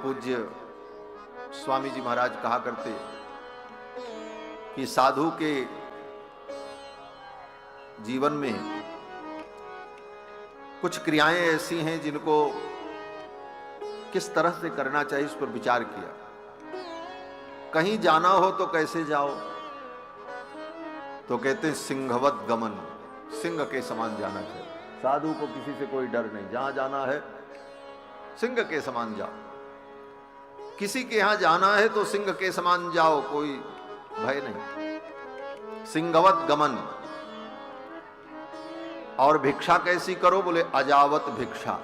पूज्य स्वामी जी महाराज कहा करते कि साधु के जीवन में कुछ क्रियाएं ऐसी हैं जिनको किस तरह से करना चाहिए, इस पर विचार किया। कहीं जाना हो तो कैसे जाओ, तो कहते हैं सिंहवत गमन, सिंह के समान जाना चाहिए। साधु को किसी से कोई डर नहीं, जहां जाना है सिंह के समान जाओ। किसी के यहां जाना है तो सिंह के समान जाओ, कोई भय नहीं। सिंहवत गमन। और भिक्षा कैसी करो, बोले अजावत भिक्षा।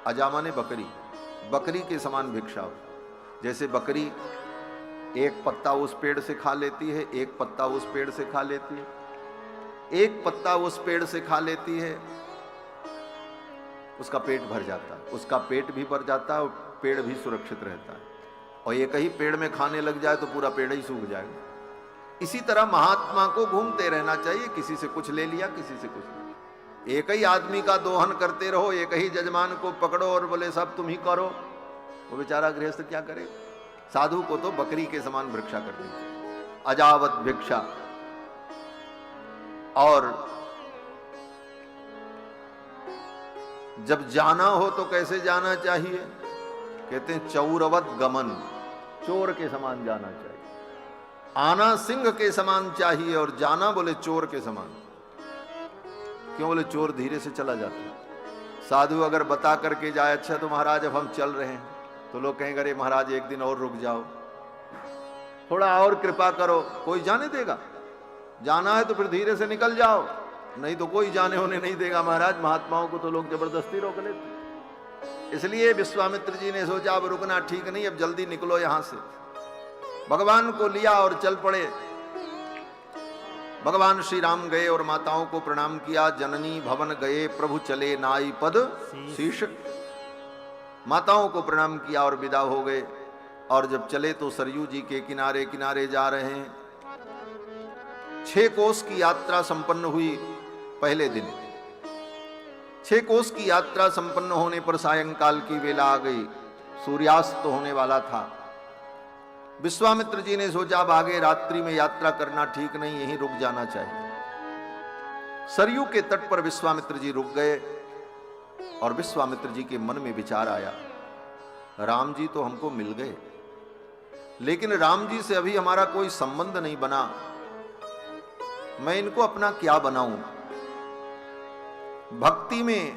अजा माने बकरी, बकरी के समान भिक्षा हो। जैसे बकरी एक पत्ता उस पेड़ से खा लेती है, एक पत्ता उस पेड़ से खा लेती है, एक पत्ता उस पेड़ से खा लेती है, उसका पेट भर जाता है, उसका पेट भी भर जाता है और पेड़ भी सुरक्षित रहता है। और एक ही पेड़ में खाने लग जाए तो पूरा पेड़ ही सूख जाएगा। इसी तरह महात्मा को घूमते रहना चाहिए, किसी से कुछ ले लिया, किसी से कुछ नहीं। एक ही आदमी का दोहन करते रहो, एक ही जजमान को पकड़ो और बोले सब तुम ही करो, वो बेचारा गृहस्थ क्या करे। साधु को तो बकरी के समान भिक्षा करनी चाहिए, अजावत भिक्षा। और जब जाना हो तो कैसे जाना चाहिए, कहते हैं चौरवत गमन, चोर के समान जाना चाहिए। आना सिंह के समान चाहिए और जाना बोले चोर के समान। क्यों, बोले चोर धीरे से चला जाता है। साधु अगर बता करके जाए अच्छा तो महाराज अब हम चल रहे हैं, तो लोग कहेंगे अरे महाराज एक दिन और रुक जाओ, थोड़ा और कृपा करो, कोई जाने देगा। जाना है तो फिर धीरे से निकल जाओ, नहीं तो कोई जाने होने नहीं देगा। महाराज महात्माओं को तो लोग जबरदस्ती रोक लेते। इसलिए विश्वामित्र जी ने सोचा अब रुकना ठीक नहीं, अब जल्दी निकलो यहां से। भगवान को लिया और चल पड़े। भगवान श्री राम गए और माताओं को प्रणाम किया। जननी भवन गए प्रभु चले नाई पद शीश। माताओं को प्रणाम किया और विदा हो गए। और जब चले तो सरयू जी के किनारे किनारे जा रहे हैं। 6 कोस की यात्रा संपन्न हुई पहले दिन। 6 कोस की यात्रा संपन्न होने पर सायंकाल की वेला आ गई, सूर्यास्त होने वाला था। विश्वामित्र जी ने सोचा अब आगे रात्रि में यात्रा करना ठीक नहीं, यहीं रुक जाना चाहिए। सरयू के तट पर विश्वामित्र जी रुक गए और विश्वामित्र जी के मन में विचार आया, राम जी तो हमको मिल गए, लेकिन राम जी से अभी हमारा कोई संबंध नहीं बना, मैं इनको अपना क्या बनाऊं। भक्ति में,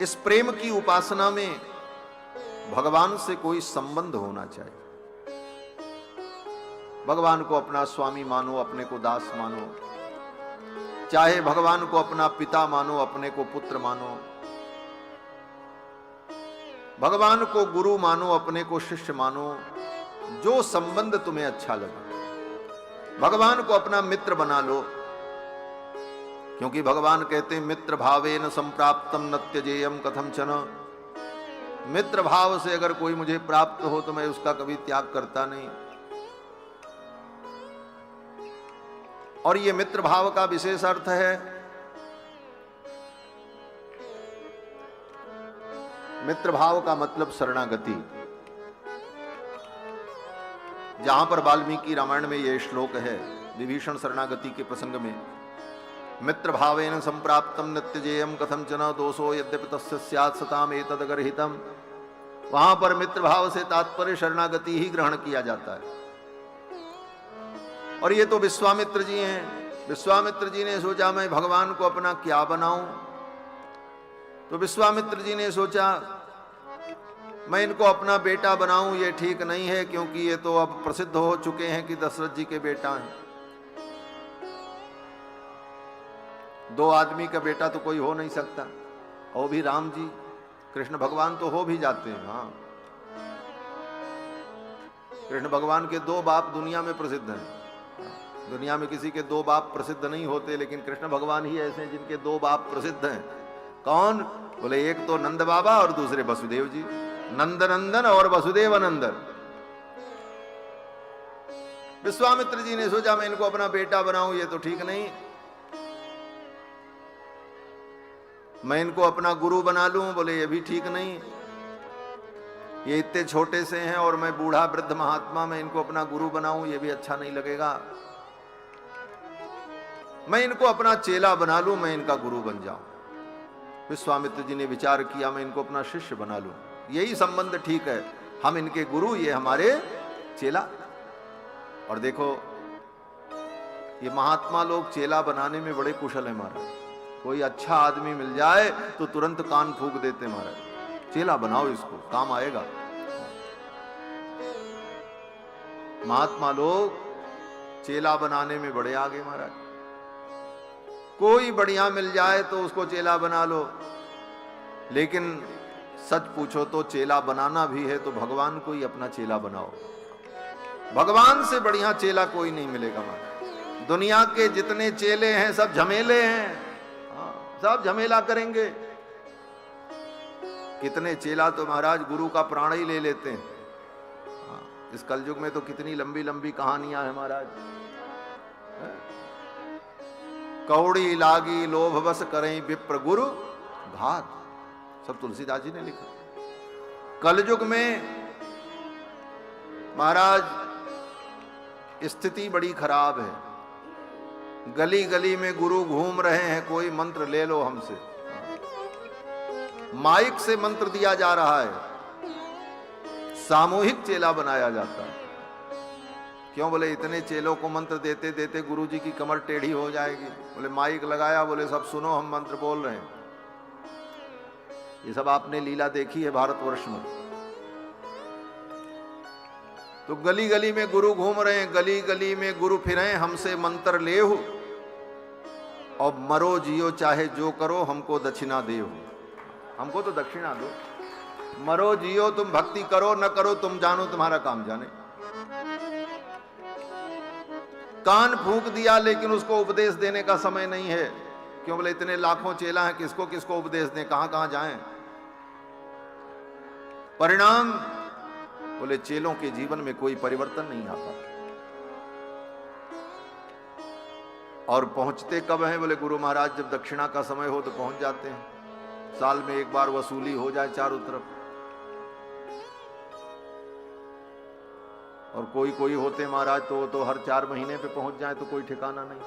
इस प्रेम की उपासना में भगवान से कोई संबंध होना चाहिए। भगवान को अपना स्वामी मानो, अपने को दास मानो, चाहे भगवान को अपना पिता मानो, अपने को पुत्र मानो, भगवान को गुरु मानो, अपने को शिष्य मानो, जो संबंध तुम्हें अच्छा लगे। भगवान को अपना मित्र बना लो, क्योंकि भगवान कहते हैं मित्र भावेन संप्राप्तम न त्यजेयम कथंचन। मित्र भाव से अगर कोई मुझे प्राप्त हो तो मैं उसका कभी त्याग करता नहीं। और ये मित्र भाव का विशेष अर्थ है, मित्र भाव का मतलब शरणागति। जहां पर वाल्मीकि रामायण में यह श्लोक है विभीषण शरणागति के प्रसंग में, मित्र भावेन संप्राप्तम नित्यजेयम कथंचन दोषो यद्यपि तस्य स्यात् सताम एतदगर्हितम। वहां पर मित्र भाव से तात्पर्य शरणागति ही ग्रहण किया जाता है। और ये तो विश्वामित्र जी हैं। विश्वामित्र जी ने सोचा मैं भगवान को अपना क्या बनाऊं। तो विश्वामित्र जी ने सोचा मैं इनको अपना बेटा बनाऊं, ये ठीक नहीं है, क्योंकि ये तो अब प्रसिद्ध हो चुके हैं कि दशरथ जी के बेटा हैं। 2 आदमी का बेटा तो कोई हो नहीं सकता, और भी राम जी कृष्ण भगवान तो हो भी जाते हैं। हाँ, कृष्ण भगवान के 2 बाप दुनिया में प्रसिद्ध हैं। दुनिया में किसी के 2 बाप प्रसिद्ध नहीं होते, लेकिन कृष्ण भगवान ही ऐसे हैं जिनके 2 बाप प्रसिद्ध हैं। कौन, बोले एक तो नंद बाबा और दूसरे वसुदेव जी। नंद नंदन और वसुदेव नंदन। विश्वामित्र जी ने सोचा मैं इनको अपना बेटा बनाऊं, ये तो ठीक नहीं, मैं इनको अपना गुरु बना लूं, बोले ये भी ठीक नहीं। ये इतने छोटे से हैं और मैं बूढ़ा वृद्ध महात्मा, मैं इनको अपना गुरु बनाऊं, ये भी अच्छा नहीं लगेगा। मैं इनको अपना चेला बना लूं, मैं इनका गुरु बन जाऊं। विश्वामित्र जी ने विचार किया, मैं इनको अपना शिष्य बना लूं, यही संबंध ठीक है, हम इनके गुरु, ये हमारे चेला। और देखो ये महात्मा लोग चेला बनाने में बड़े कुशल है महाराज। कोई अच्छा आदमी मिल जाए तो तुरंत कान फूंक देते महाराज, चेला बनाओ इसको, काम आएगा। महात्मा लोग चेला बनाने में बड़े आगे महाराज। कोई बढ़िया मिल जाए तो उसको चेला बना लो, लेकिन सच पूछो तो चेला बनाना भी है तो भगवान को ही अपना चेला बनाओ। भगवान से बढ़िया चेला कोई नहीं मिलेगा महाराज। दुनिया के जितने चेले हैं सब झमेले हैं, सब झमेला करेंगे। कितने चेला तो महाराज गुरु का प्राण ही ले लेते हैं। इस कलयुग में तो कितनी लंबी लंबी कहानियां हैं महाराज। कौड़ी लागी लोभ बस करें विप्र गुरु घात, सब तुलसीदास जी ने लिखा। कलयुग में महाराज स्थिति बड़ी खराब है। गली गली में गुरु घूम रहे हैं, कोई मंत्र ले लो हमसे। माइक से मंत्र दिया जा रहा है, सामूहिक चेला बनाया जाता है। क्यों? बोले इतने चेलों को मंत्र देते देते गुरुजी की कमर टेढ़ी हो जाएगी। बोले माइक लगाया, बोले सब सुनो हम मंत्र बोल रहे हैं। ये सब आपने लीला देखी है भारतवर्ष में। तो गली गली में गुरु घूम रहे हैं, गली गली में गुरु फिरें हमसे मंत्र लेहु, और मरो जियो चाहे जो करो हमको दक्षिणा देहु। हमको तो दक्षिणा दो, मरो जियो तुम भक्ति करो न करो तुम जानो, तुम्हारा काम जाने। कान फूंक दिया, लेकिन उसको उपदेश देने का समय नहीं है। क्यों? बोले इतने लाखों चेला हैं, किसको किसको उपदेश दें, कहां कहां जाएं। परिणाम बोले चेलों के जीवन में कोई परिवर्तन नहीं आता। और पहुंचते कब हैं? बोले गुरु महाराज जब दक्षिणा का समय हो तो पहुंच जाते हैं। साल में एक बार वसूली हो जाए चारों तरफ। और कोई कोई होते महाराज तो हर 4 महीने पे पहुंच जाए तो कोई ठिकाना नहीं।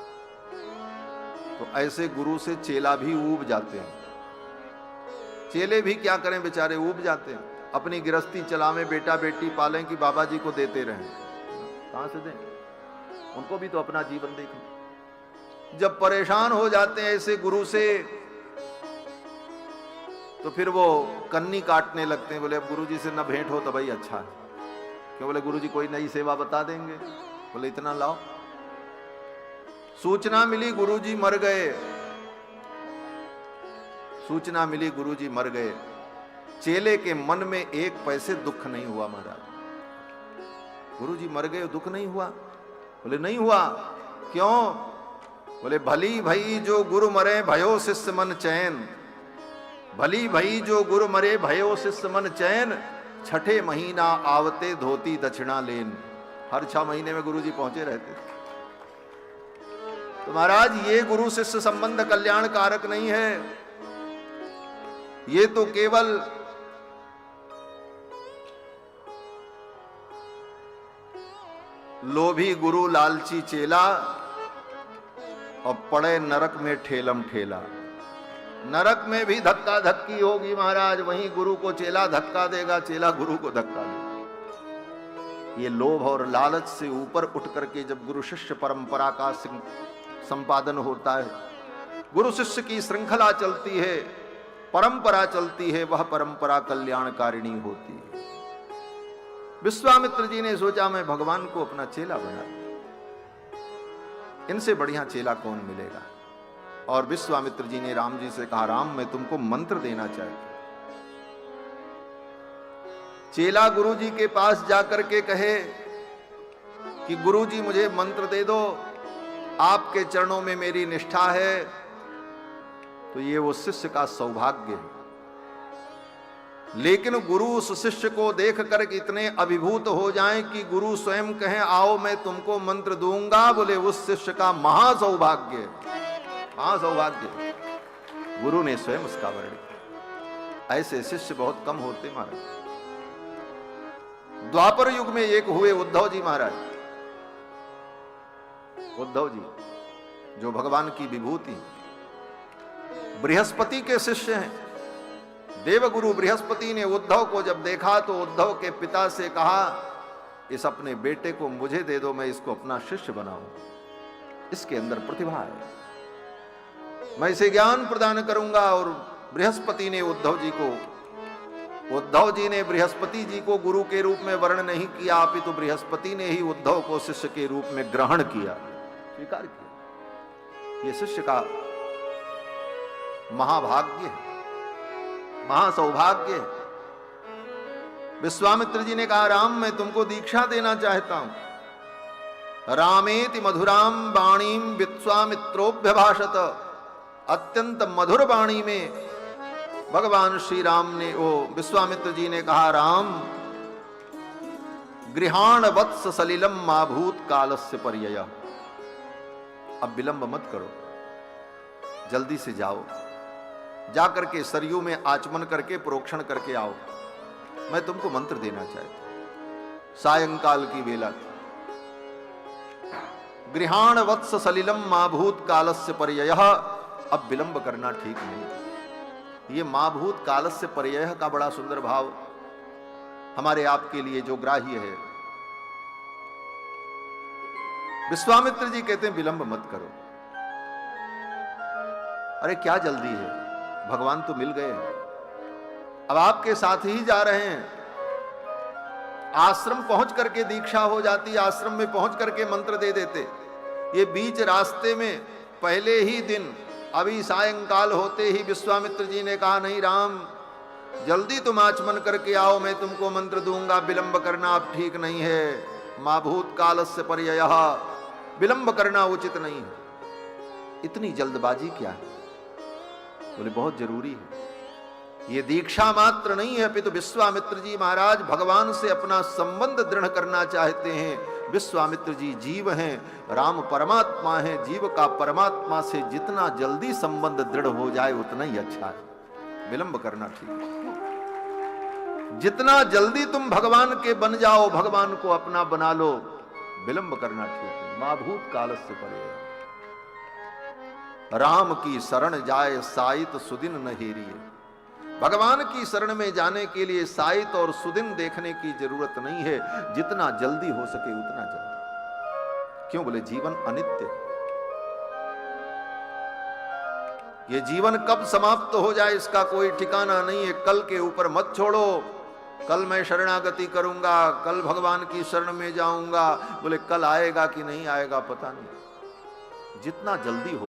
तो ऐसे गुरु से चेला भी ऊब जाते हैं। चेले भी क्या करें बेचारे, ऊब जाते हैं। अपनी गृहस्थी चलावें, बेटा बेटी पालें कि बाबा जी को देते रहें, कहां से दें? उनको भी तो अपना जीवन देखें। जब परेशान हो जाते हैं ऐसे गुरु से तो फिर वो कन्नी काटने लगते हैं। बोले अब गुरु जी से न भेंट हो तो भाई अच्छा है। क्यों? बोले गुरु जी कोई नई सेवा बता देंगे। बोले इतना लाओ। सूचना मिली गुरु जी मर गए, सूचना मिली गुरु जी मर गए। चेले के मन में एक पैसे दुख नहीं हुआ महाराज। गुरु जी मर गए, दुख नहीं हुआ? बोले नहीं हुआ। क्यों? बोले भली भई जो गुरु मरे भयो शिष्य मन चैन, भली भई जो गुरु मरे भयो शिष्य मन चैन, छठे महीना आवते धोती दक्षिणा लेन। हर 6 महीने में गुरु जी पहुंचे रहते थे। तो महाराज ये गुरु शिष्य संबंध कल्याण कारक नहीं है। ये तो केवल लोभी गुरु लालची चेला और पड़े नरक में ठेलम ठेला। नरक में भी धक्का धक्की होगी महाराज, वहीं गुरु को चेला धक्का देगा, चेला गुरु को धक्का देगा। ये लोभ और लालच से ऊपर उठ करके जब गुरु शिष्य परंपरा का संपादन होता है, गुरु शिष्य की श्रृंखला चलती है, परंपरा चलती है, वह परंपरा कल्याणकारिणी होती है। विश्वामित्र जी ने सोचा मैं भगवान को अपना चेला बना दूं, इनसे बढ़िया चेला कौन मिलेगा। और विश्वामित्र जी ने राम जी से कहा राम मैं तुमको मंत्र देना चाहता हूं। चेला गुरु जी के पास जाकर के कहे कि गुरु जी मुझे मंत्र दे दो, आपके चरणों में मेरी निष्ठा है, तो ये वो शिष्य का सौभाग्य है। लेकिन गुरु उस शिष्य को देख कर इतने अभिभूत हो जाएं कि गुरु स्वयं कहें आओ मैं तुमको मंत्र दूंगा, बोले उस शिष्य का महासौभाग्य, महासौभाग्य। गुरु ने स्वयं उसका वर्णन किया। ऐसे शिष्य बहुत कम होते महाराज। द्वापर युग में एक हुए उद्धव जी महाराज। उद्धव जी जो भगवान की विभूति, बृहस्पति के शिष्य हैं। देवगुरु बृहस्पति ने उद्धव को जब देखा तो उद्धव के पिता से कहा, इस अपने बेटे को मुझे दे दो, मैं इसको अपना शिष्य बनाऊं, इसके अंदर प्रतिभा है, मैं इसे ज्ञान प्रदान करूंगा। और बृहस्पति ने उद्धव जी ने बृहस्पति जी को गुरु के रूप में वर्ण नहीं किया, अपितु बृहस्पति ने ही उद्धव को शिष्य के रूप में ग्रहण किया, स्वीकार किया। ये शिष्य का महाभाग्य है, महासौभाग्य है। विश्वामित्र जी ने कहा, राम मैं तुमको दीक्षा देना चाहता हूं। रामेति मधुराम वाणीम विश्वामित्रोभ्यभाषत। अत्यंत मधुर वाणी में भगवान श्री राम ने, विश्वामित्र जी ने कहा, राम गृहाण वत्स सलिलम मा भूत कालस्य पर्यय। अब विलंब मत करो, जल्दी से जाओ, जाकर के सरयू में आचमन करके प्रोक्षण करके आओ, मैं तुमको मंत्र देना चाहता हूं। सायंकाल की वेला थी। गृहाण वत्स सलिलम मा भूत कालस्य पर्ययः। अब विलंब करना ठीक नहीं। ये मा भूत कालस्य पर्ययः का बड़ा सुंदर भाव हमारे आपके लिए जो ग्राह्य है। विश्वामित्र जी कहते हैं विलंब मत करो। अरे क्या जल्दी है, भगवान तो मिल गए, अब आपके साथ ही जा रहे हैं। आश्रम पहुंच करके दीक्षा हो जाती, आश्रम में पहुंच करके मंत्र दे देते। ये बीच रास्ते में पहले ही दिन, अभी सायंकाल होते ही विश्वामित्र जी ने कहा, नहीं राम जल्दी तुम आचमन करके आओ, मैं तुमको मंत्र दूंगा, विलंब करना अब ठीक नहीं है। मा भूत कालस्य पर्ययः, विलंब करना उचित नहीं है। इतनी जल्दबाजी क्या है? बोले बहुत जरूरी है। ये दीक्षा मात्र नहीं है, अपितु विश्वामित्र जी महाराज भगवान से अपना संबंध दृढ़ करना चाहते हैं। विश्वामित्र जी जीव हैं, राम परमात्मा है। जीव का परमात्मा से जितना जल्दी संबंध दृढ़ हो जाए उतना ही अच्छा है। विलंब करना ठीक है। जितना जल्दी तुम भगवान के बन जाओ, भगवान को अपना बना लो, विलंब करना ठीक है। मा भूत कालस्य पर्ययः। राम की शरण जाए साइत सुदिन न हेरिए। भगवान की शरण में जाने के लिए साइत और सुदिन देखने की जरूरत नहीं है, जितना जल्दी हो सके उतना जल्दी। क्यों? बोले जीवन अनित्य, ये जीवन कब समाप्त हो जाए इसका कोई ठिकाना नहीं है। कल के ऊपर मत छोड़ो, कल मैं शरणागति करूंगा, कल भगवान की शरण में जाऊंगा। बोले कल आएगा कि नहीं आएगा पता नहीं। जितना जल्दी हो